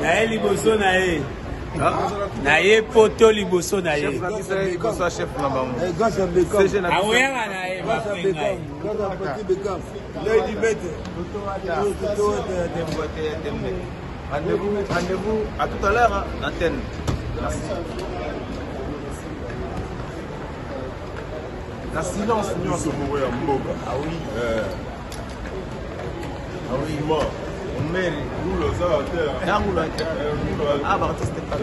Naye liboso naye. Naye poto liboso naye. Chef Nabam. Aoyanga naye bafenga. Rendez-vous à tout à l'heure, l'antenne. Merci. La silence, ah oui. Ah oui, moi. On met ah, bah, c'était pas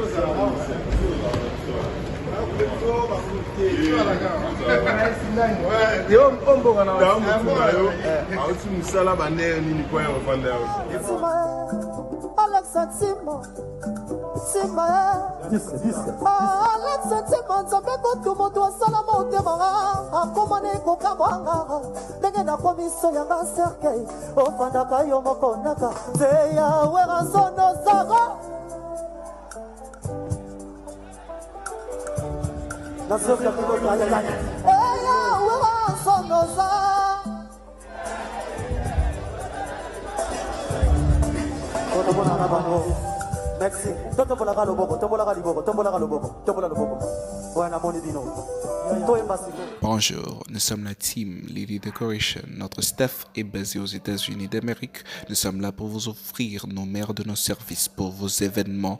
Merci. Bonjour, nous sommes la team Lily Decoration. Notre staff est basé aux États-Unis d'Amérique. Nous sommes là pour vous offrir nos meilleurs de nos services pour vos événements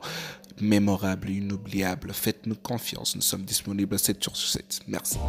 mémorables et inoubliables. Faites-nous confiance, nous sommes disponibles 7 jours sur 7. Merci.